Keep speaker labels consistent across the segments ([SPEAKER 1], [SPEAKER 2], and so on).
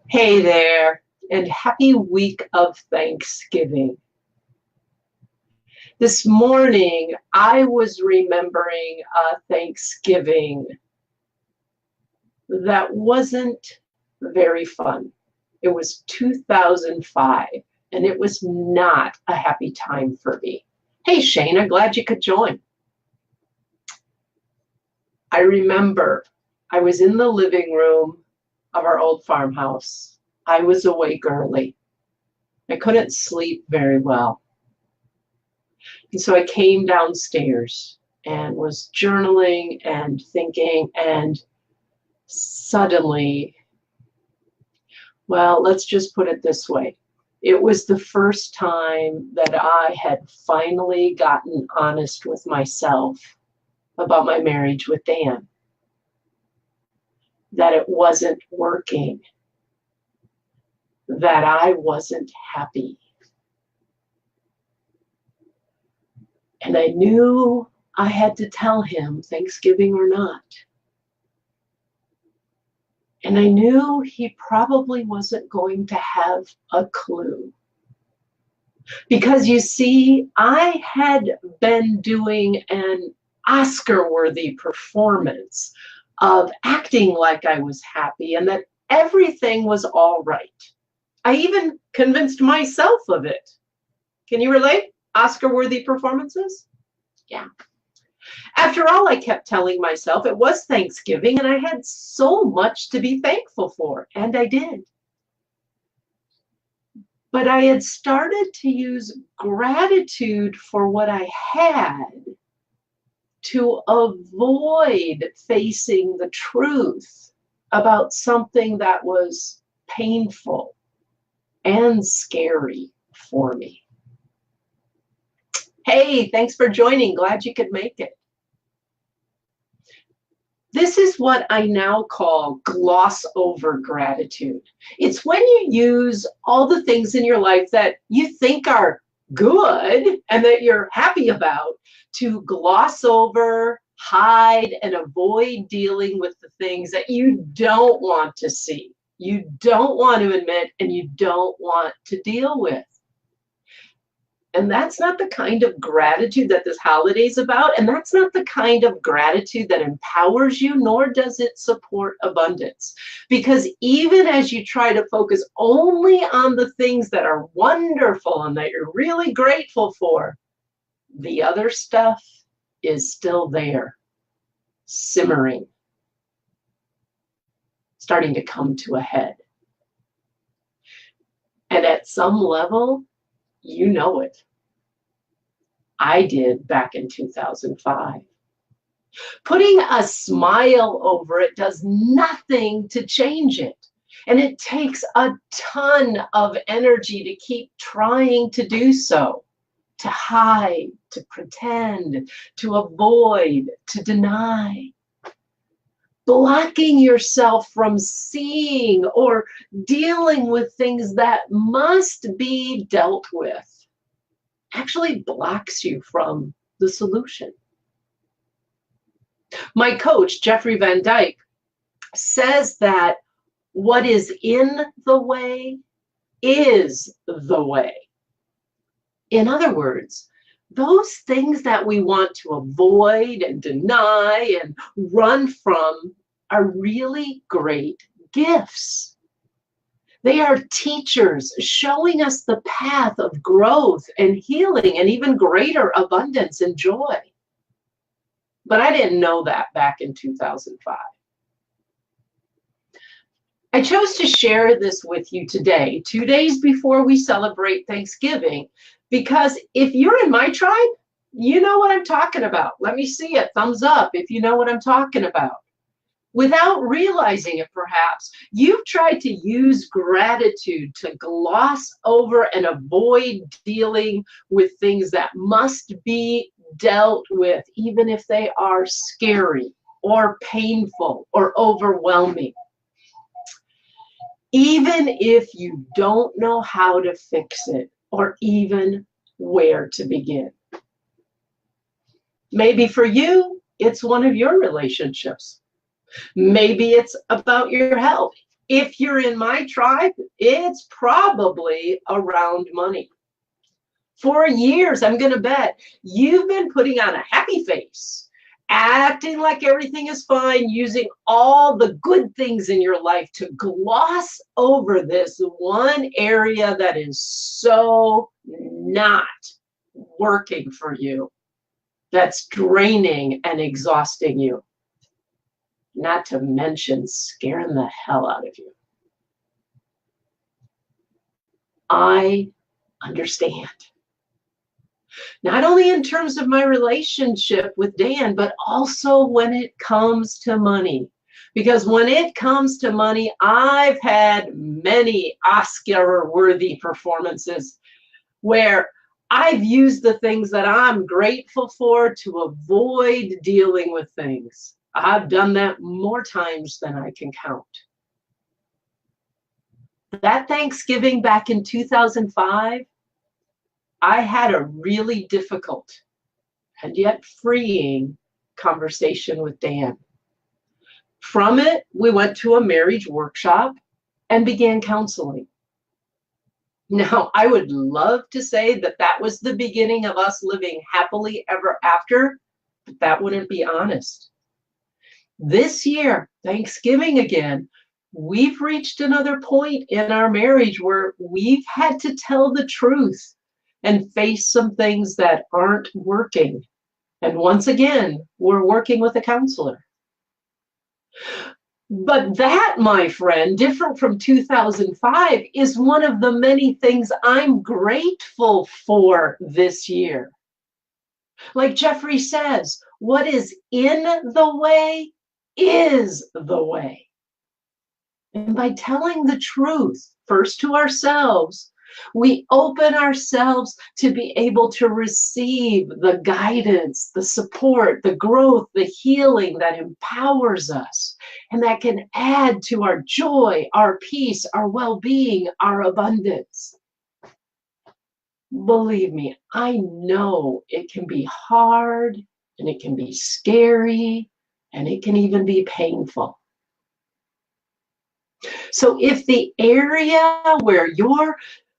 [SPEAKER 1] Hey there, and happy week of Thanksgiving. This morning, I was remembering a Thanksgiving that wasn't very fun. It was 2005, and it was not a happy time for me. Hey, Shana, glad you could join. I remember I was in the living room of our old farmhouse. I was awake early. I couldn't sleep very well. And so I came downstairs and was journaling and thinking, and suddenly, well, let's just put it this way. It was the first time that I had finally gotten honest with myself about my marriage with Dan, that it wasn't working, that I wasn't happy. And I knew I had to tell him, Thanksgiving or not. And I knew he probably wasn't going to have a clue. Because you see, I had been doing an Oscar-worthy performance of acting like I was happy and that everything was all right. I even convinced myself of it. Can you relate? Oscar-worthy performances? Yeah. After all, I kept telling myself it was Thanksgiving and I had so much to be thankful for, and I did. But I had started to use gratitude for what I had to avoid facing the truth about something that was painful and scary for me. Hey, thanks for joining. Glad you could make it. This is what I now call gloss over gratitude. It's when you use all the things in your life that you think are good and that you're happy about to gloss over, hide, and avoid dealing with the things that you don't want to see, you don't want to admit, and you don't want to deal with. And that's not the kind of gratitude that this holiday is about. And that's not the kind of gratitude that empowers you, nor does it support abundance. Because even as you try to focus only on the things that are wonderful and that you're really grateful for, the other stuff is still there, simmering, starting to come to a head. And at some level, you know it. I did back in 2005. Putting a smile over it does nothing to change it. And it takes a ton of energy to keep trying to do so, to hide, to pretend, to avoid, to deny. Blocking yourself from seeing or dealing with things that must be dealt with actually blocks you from the solution. My coach, Jeffrey Van Dyke, says that what is in the way is the way. In other words, those things that we want to avoid and deny and run from are really great gifts. They are teachers showing us the path of growth and healing and even greater abundance and joy. But I didn't know that back in 2005. I chose to share this with you today, 2 days before we celebrate Thanksgiving, because if you're in my tribe, you know what I'm talking about. Let me see it. Thumbs up if you know what I'm talking about. Without realizing it, perhaps, you've tried to use gratitude to gloss over and avoid dealing with things that must be dealt with, even if they are scary or painful or overwhelming. Even if you don't know how to fix it or even where to begin. Maybe for you, it's one of your relationships. Maybe it's about your health. If you're in my tribe, it's probably around money. For years, I'm going to bet you've been putting on a happy face, acting like everything is fine, using all the good things in your life to gloss over this one area that is so not working for you, that's draining and exhausting you, not to mention scaring the hell out of you. I understand. Not only in terms of my relationship with Dan, but also when it comes to money. Because when it comes to money, I've had many Oscar-worthy performances where I've used the things that I'm grateful for to avoid dealing with things. I've done that more times than I can count. That Thanksgiving back in 2005, I had a really difficult and yet freeing conversation with Dan. From it, we went to a marriage workshop and began counseling. Now, I would love to say that that was the beginning of us living happily ever after, but that wouldn't be honest. This year, Thanksgiving again, we've reached another point in our marriage where we've had to tell the truth and face some things that aren't working. And once again, we're working with a counselor. But that, my friend, different from 2005, is one of the many things I'm grateful for this year. Like Jeffrey says, what is in the way is the way. And by telling the truth, first to ourselves, we open ourselves to be able to receive the guidance, the support, the growth, the healing that empowers us and that can add to our joy, our peace, our well-being, our abundance. Believe me, I know it can be hard and it can be scary and it can even be painful. So if the area where you're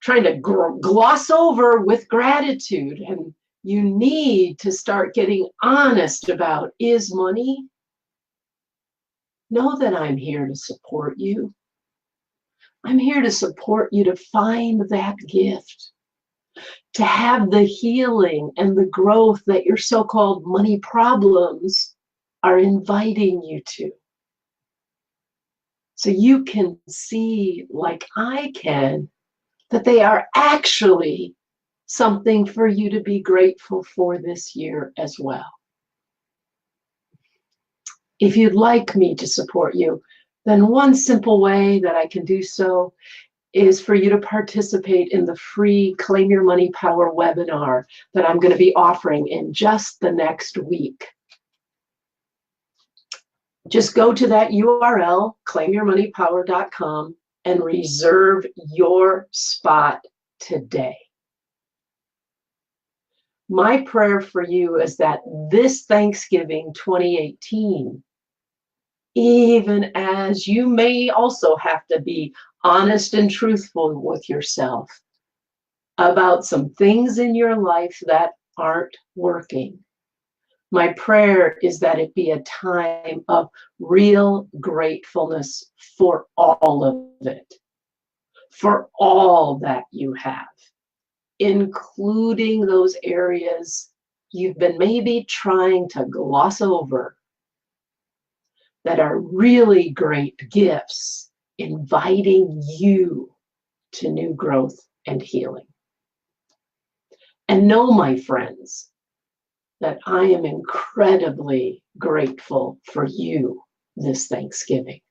[SPEAKER 1] trying to gloss over with gratitude and you need to start getting honest about is money, know that I'm here to support you. I'm here to support you to find that gift, to have the healing and the growth that your so-called money problems are inviting you to. So you can see, like I can, that they are actually something for you to be grateful for this year as well. If you'd like me to support you, then one simple way that I can do so is for you to participate in the free Claim Your Money Power webinar that I'm going to be offering in just the next week. Just go to that URL, claimyourmoneypower.com, and reserve your spot today. My prayer for you is that this Thanksgiving 2018, even as you may also have to be honest and truthful with yourself about some things in your life that aren't working, my prayer is that it be a time of real gratefulness for all of it, for all that you have, including those areas you've been maybe trying to gloss over that are really great gifts, inviting you to new growth and healing. And know, my friends, that I am incredibly grateful for you this Thanksgiving.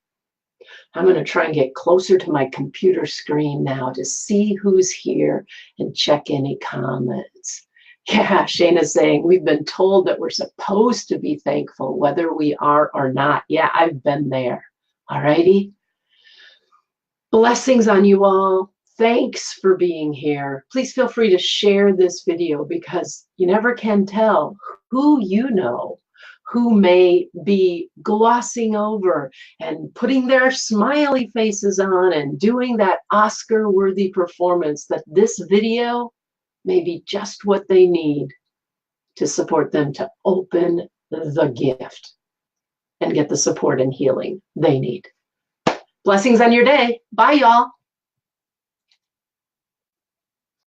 [SPEAKER 1] I'm going to try and get closer to my computer screen now to see who's here and check any comments. Yeah, Shayna's saying, we've been told that we're supposed to be thankful whether we are or not. Yeah, I've been there. All righty. Blessings on you all. Thanks for being here. Please feel free to share this video because you never can tell who you know who may be glossing over and putting their smiley faces on and doing that Oscar-worthy performance, that this video may be just what they need to support them to open the gift and get the support and healing they need. Blessings on your day. Bye, y'all.